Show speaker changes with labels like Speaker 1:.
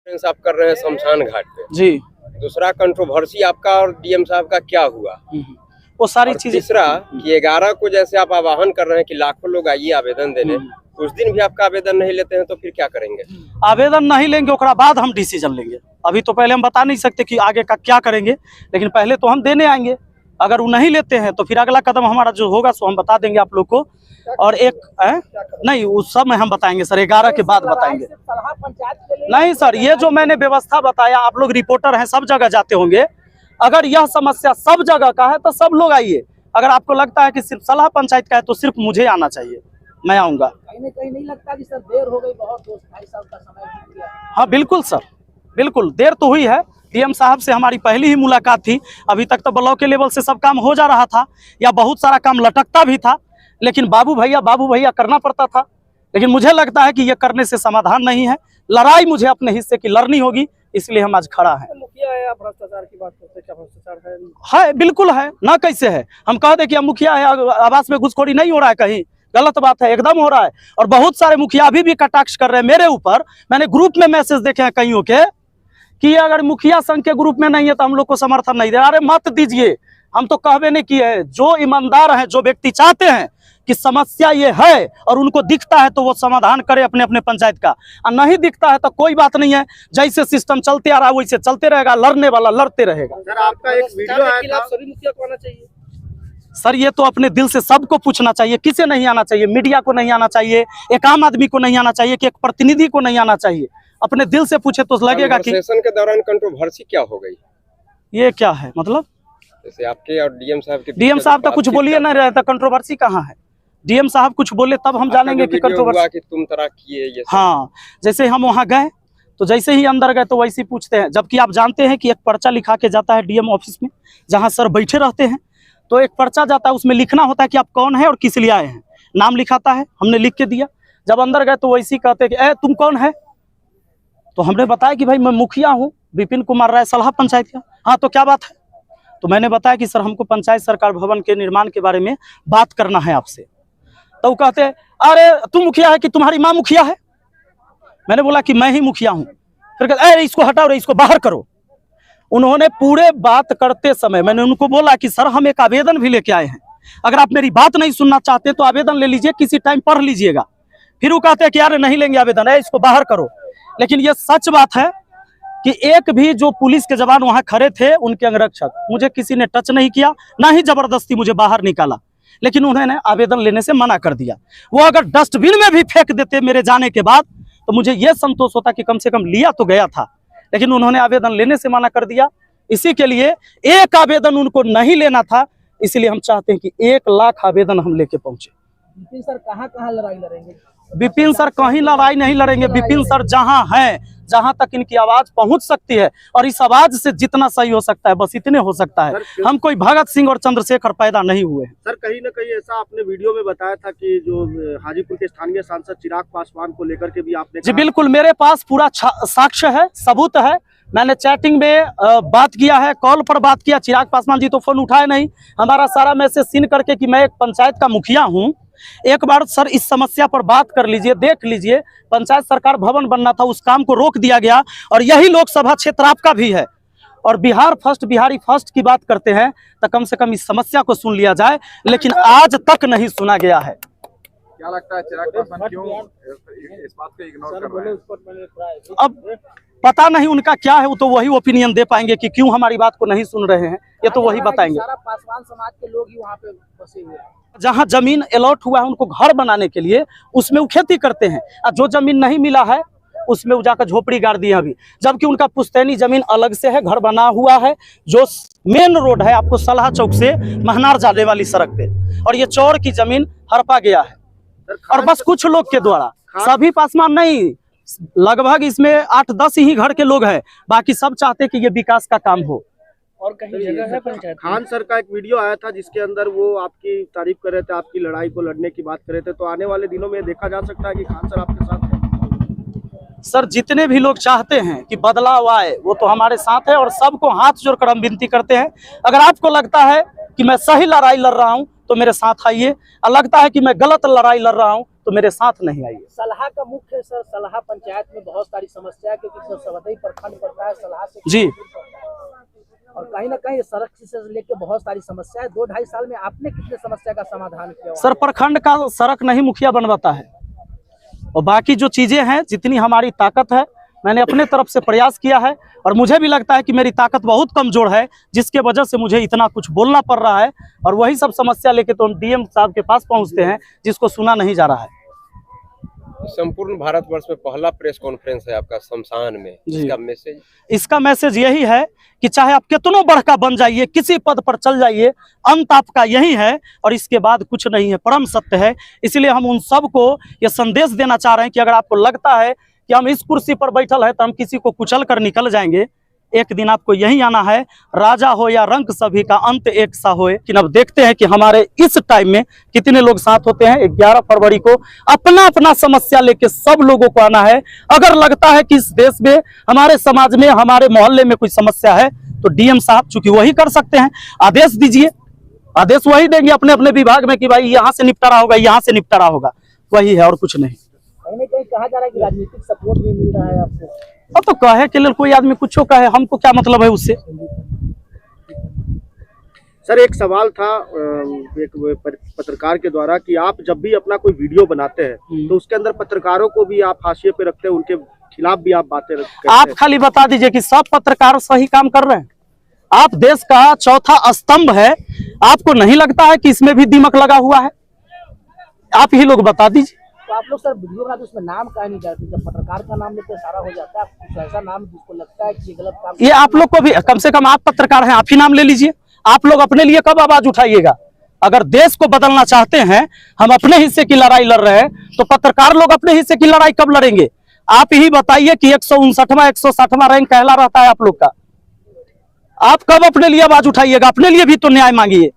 Speaker 1: आप कर रहे हैं शमशान घाट पे
Speaker 2: जी।
Speaker 1: दूसरा कंट्रोवर्सी आपका और डीएम साहब का क्या हुआ?
Speaker 2: वो सारी चीजें।
Speaker 1: तीसरा कि 11 को जैसे आप आह्वान कर रहे हैं कि लाखों लोग आइए आवेदन देने, उस दिन भी आपका आवेदन नहीं लेते हैं तो फिर क्या करेंगे?
Speaker 2: आवेदन नहीं लेंगे, उसके बाद हम डिसीजन लेंगे। अभी तो पहले हम बता नहीं सकते कि आगे का क्या करेंगे, लेकिन पहले तो हम देने आएंगे। अगर वो नहीं लेते हैं तो फिर अगला कदम हमारा जो होगा सो हम बता देंगे आप लोग को। और एक नहीं, उस सब में हम बताएंगे सर, 11 के बाद बताएंगे। नहीं सर, ये जो मैंने व्यवस्था बताया, आप लोग रिपोर्टर हैं, सब जगह जाते होंगे। अगर यह समस्या सब जगह का है तो सब लोग आइए। अगर आपको लगता है कि सिर्फ सलाह पंचायत का है तो सिर्फ मुझे आना चाहिए, मैं आऊँगा।
Speaker 3: कहीं नहीं लगता कि सर देर हो गई बहुत, 2-2.5 साल का समय बीत गया?
Speaker 2: हाँ बिल्कुल सर, बिल्कुल देर तो हुई है। डीएम साहब से हमारी पहली ही मुलाकात थी। अभी तक तो ब्लॉक के लेवल से सब काम हो जा रहा था, या बहुत सारा काम लटकता भी था, लेकिन बाबू भैया करना पड़ता था। लेकिन मुझे लगता है कि ये करने से समाधान नहीं है। लड़ाई मुझे अपने हिस्से की लड़नी होगी, इसलिए हम आज खड़ा हैं।
Speaker 3: मुखिया है, आप भ्रष्टाचार की बात करते हैं, क्या भ्रष्टाचार है?
Speaker 2: बिल्कुल है ना, कैसे है? हम कह दे कि हम मुखिया है, आवास में घुसखोरी नहीं हो रहा है, कहीं गलत बात है? एकदम हो रहा है। और बहुत सारे मुखिया अभी भी कटाक्ष कर रहे हैं मेरे ऊपर। मैंने ग्रुप में मैसेज देखे हैं कईयों के कि अगर मुखिया संघ के ग्रुप में नहीं है तो हम लोग को समर्थन नहीं दे। अरे मत दीजिए, हम तो कहवे नहीं किए हैं। जो ईमानदार हैं, जो व्यक्ति चाहते हैं कि समस्या ये है और उनको दिखता है तो वो समाधान करे अपने अपने पंचायत का, और नहीं दिखता है तो कोई बात नहीं है। जैसे सिस्टम चलते आ रहा है वैसे चलते रहेगा, लड़ने वाला लड़ते रहेगा।
Speaker 3: सर आपका एक वीडियो आया था, सभी मुखिया को आना चाहिए।
Speaker 2: सर ये तो अपने दिल से सबको पूछना चाहिए, किसे नहीं आना चाहिए? मीडिया को नहीं आना चाहिए, एक आम आदमी को नहीं आना चाहिए, कि एक प्रतिनिधि को नहीं आना चाहिए? अपने दिल से पूछे तो लगेगा कि
Speaker 1: सेशन के दौरान कंट्रोवर्सी क्या हो गई?
Speaker 2: ये क्या है मतलब?
Speaker 1: जैसे आपके और डीएम साहब के
Speaker 2: डीएम साहब तो कुछ बोलिए नहीं रहे, तो कंट्रोवर्सी कहाँ है? डीएम साहब कुछ बोले तब हम जानेंगे कि कंट्रोवर्सी
Speaker 1: कि तुम तरह किए ये।
Speaker 2: हाँ, जैसे हम वहाँ गए तो जैसे ही अंदर गए तो वैसे ही पूछते हैं, जबकि आप जानते हैं कि एक पर्चा लिखा के जाता है डीएम ऑफिस में, जहाँ सर बैठे रहते हैं। तो एक पर्चा जाता है, उसमें लिखना होता है कि आप कौन है और किस लिए आए हैं, नाम लिखाता है, हमने लिख के दिया। जब अंदर गए तो वैसे ही कहते हैं कि तुम कौन है? तो हमने बताया कि भाई मैं मुखिया हूँ, विपिन कुमार राय, सलाह पंचायत का। हाँ तो क्या बात है? तो मैंने बताया कि सर हमको पंचायत सरकार भवन के निर्माण के बारे में बात करना है आपसे। तो वो कहते हैं अरे तुम मुखिया है कि तुम्हारी माँ मुखिया है? मैंने बोला कि मैं ही मुखिया हूँ। फिर कहते अरे इसको हटाओ रे, इसको बाहर करो। उन्होंने पूरे बात करते समय मैंने उनको बोला कि सर हम एक आवेदन भी लेके आए हैं, अगर आप मेरी बात नहीं सुनना चाहते तो आवेदन ले लीजिए, किसी टाइम पढ़ लीजिएगा। फिर वो कहते हैं कि यार नहीं लेंगे आवेदन, है इसको बाहर करो। लेकिन ये सच बात है कि एक भी जो पुलिस के जवान वहां खड़े थे, उनके अंगरक्षक, मुझे किसी ने टच नहीं किया, ना ही जबरदस्ती मुझे बाहर निकाला। लेकिन उन्होंने आवेदन लेने से मना कर दिया। वो अगर डस्टबिन में भी फेंक देते मेरे जाने के बाद तो मुझे ये संतोष होता कि कम से कम लिया तो गया था। लेकिन उन्होंने आवेदन लेने से मना कर दिया। इसी के लिए एक आवेदन उनको नहीं लेना था, इसलिए हम चाहते हैं कि 1 लाख आवेदन हम लेके पहुंचे।
Speaker 3: विपिन सर कहाँ लड़ाई लड़ेंगे?
Speaker 2: विपिन सर कहीं लड़ाई नहीं लड़ेंगे। विपिन सर जहां हैं, जहां तक इनकी आवाज पहुंच सकती है, और इस आवाज से जितना सही हो सकता है बस इतने हो सकता है। हम कोई भगत सिंह और चंद्रशेखर पैदा नहीं हुए हैं।
Speaker 4: सर कहीं ना कहीं ऐसा आपने वीडियो में बताया था कि जो हाजीपुर के स्थानीय सांसद चिराग पासवान को लेकर के भी आपने
Speaker 2: जी बिल्कुल, मेरे पास पूरा साक्ष्य है, सबूत है। मैंने चैटिंग में बात किया है, कॉल पर बात किया। चिराग पासवान जी तो फोन उठाए नहीं। हमारा सारा मैसेज सीन करके कि मैं एक पंचायत का मुखिया हूं, एक बार सर इस समस्या पर बात कर लीजिए, देख लीजिए। पंचायत सरकार भवन बनना था, उस काम को रोक दिया गया, और यही लोकसभा क्षेत्र आपका भी है। और बिहार फर्स्ट, बिहारी फर्स्ट की बात करते हैं तो कम से कम इस समस्या को सुन लिया जाए, लेकिन आज तक नहीं सुना गया है।
Speaker 5: क्या लगता है चिराग पासवान क्यों इस बात को इग्नोर कर रहे हैं?
Speaker 2: अब पता नहीं उनका क्या है, वो तो वही ओपिनियन दे पाएंगे कि क्यों हमारी बात को नहीं सुन रहे हैं, ये तो वही बताएंगे।
Speaker 3: सारा पासवान समाज के लोग ही वहाँ पे बसे हुए हैं।
Speaker 2: जहाँ जमीन अलॉट हुआ है उनको घर बनाने के लिए, उसमें वो खेती करते हैं, और जो जमीन नहीं मिला है उसमें वो जाकर झोपड़ी गाड़ दी है अभी। जबकि उनका पुश्तैनी जमीन अलग से है, घर बना हुआ है, जो मेन रोड है आपको सलाह चौक से महनार जाने वाली सड़क पे, और ये चौर की जमीन हड़पा गया है। और बस कुछ लोग के द्वारा, सभी पासवान नहीं, लगभग इसमें 8-10 ही घर के लोग हैं, बाकी सब चाहते कि ये विकास का काम हो।
Speaker 3: और कहीं जगह है पंचायत?
Speaker 4: खान सर का एक वीडियो आया था जिसके अंदर वो आपकी तारीफ कर रहे थे, आपकी लड़ाई को लड़ने की बात कर रहे थे। तो आने वाले दिनों में देखा जा सकता है कि खान सर आपके साथ हैं?
Speaker 2: सर जितने भी लोग चाहते हैं कि बदलाव आए वो तो हमारे साथ है, और सबको हाथ जोड़कर हम विनती करते हैं, अगर आपको लगता है कि मैं सही लड़ाई लड़ रहा हूं तो मेरे साथ आइए, और लगता है कि मैं गलत लड़ाई लड़ रहा हूं तो मेरे साथ नहीं आइए।
Speaker 3: सलाह का मुख्य सर, सलाह पंचायत में बहुत सारी समस्या है क्योंकि सर सवदई प्रखंड पड़ता है, सलाह से
Speaker 2: जी।
Speaker 3: और कहीं ना कहीं सड़क से लेकर बहुत सारी समस्या है। 2-2.5 साल में आपने कितने समस्या का समाधान किया?
Speaker 2: सर प्रखंड का सड़क नहीं मुखिया बनवाता है, और बाकी जो चीजें हैं जितनी हमारी ताकत है मैंने अपने तरफ से प्रयास किया है, और मुझे भी लगता है कि मेरी ताकत बहुत कमजोर है जिसके वजह से मुझे इतना कुछ बोलना पड़ रहा है। और वही सब समस्या लेके तो हम डीएम साहब के पास पहुंचते हैं जिसको सुना नहीं जा रहा है।
Speaker 1: संपूर्ण भारतवर्ष में पहला प्रेस कॉन्फ्रेंस है आपका शमशान में, इसका मैसेज?
Speaker 2: इसका मैसेज यही है कि चाहे आप कितनों बड़का बन जाइए, किसी पद पर चल जाइए, अंत आपका यही है और इसके बाद कुछ नहीं है, परम सत्य है। इसलिए हम उन सबको ये संदेश देना चाह रहे हैं कि अगर आपको लगता है कि हम इस कुर्सी पर बैठल है तो हम किसी को कुचल कर निकल जाएंगे, एक दिन आपको यही आना है। राजा हो या रंक सभी का अंत एक सा होए। लेकिन अब देखते हैं कि हमारे इस टाइम में कितने लोग साथ होते हैं। 11 फरवरी को अपना अपना समस्या लेके सब लोगों को आना है। अगर लगता है कि इस देश में, हमारे समाज में, हमारे मोहल्ले में कोई समस्या है तो डीएम साहब चूंकि वही कर सकते हैं, आदेश दीजिए, आदेश वही देंगे अपने अपने विभाग में कि भाई यहाँ से निपटारा होगा, यहाँ से निपटारा होगा, वही है और कुछ नहीं।
Speaker 3: कहीं ना कहीं कहा जा रहा है कि राजनीतिक सपोर्ट भी मिल रहा है आपको।
Speaker 2: अब तो कहे के लिए कोई आदमी कुछ कहे, हमको क्या मतलब है उससे।
Speaker 4: सर एक सवाल था एक पत्रकार के द्वारा कि आप जब भी अपना कोई वीडियो बनाते हैं तो उसके अंदर पत्रकारों को भी आप हाशिए पे रखते हैं, उनके खिलाफ भी आप बातें करते हैं।
Speaker 2: आप खाली बता दीजिए कि सब पत्रकार सही काम कर रहे हैं। आप देश का चौथा स्तंभ है, आपको नहीं लगता है कि इसमें भी दिमक लगा हुआ है? आप ही लोग बता दीजिए।
Speaker 3: तो आप लोग सर वीडियो बनाते उसमें नाम का नहीं डालते, जब पत्रकार का नाम लेते सारा हो जाता है, कुछ ऐसा नाम जिसको लगता है कि ये गलत काम।
Speaker 2: ये आप लोग को भी, कम से कम आप पत्रकार हैं, आप ही नाम ले लीजिए। आप लोग अपने लिए कब आवाज उठाइएगा? अगर देश को बदलना चाहते हैं, हम अपने हिस्से की लड़ाई लड़ रहे हैं, तो पत्रकार लोग अपने हिस्से की लड़ाई कब लड़ेंगे? आप ही बताइए कि 159वां 160वां रैंक कहला रहता है आप लोग का। आप कब अपने लिए आवाज उठाइएगा? अपने लिए भी तो न्याय मांगिए।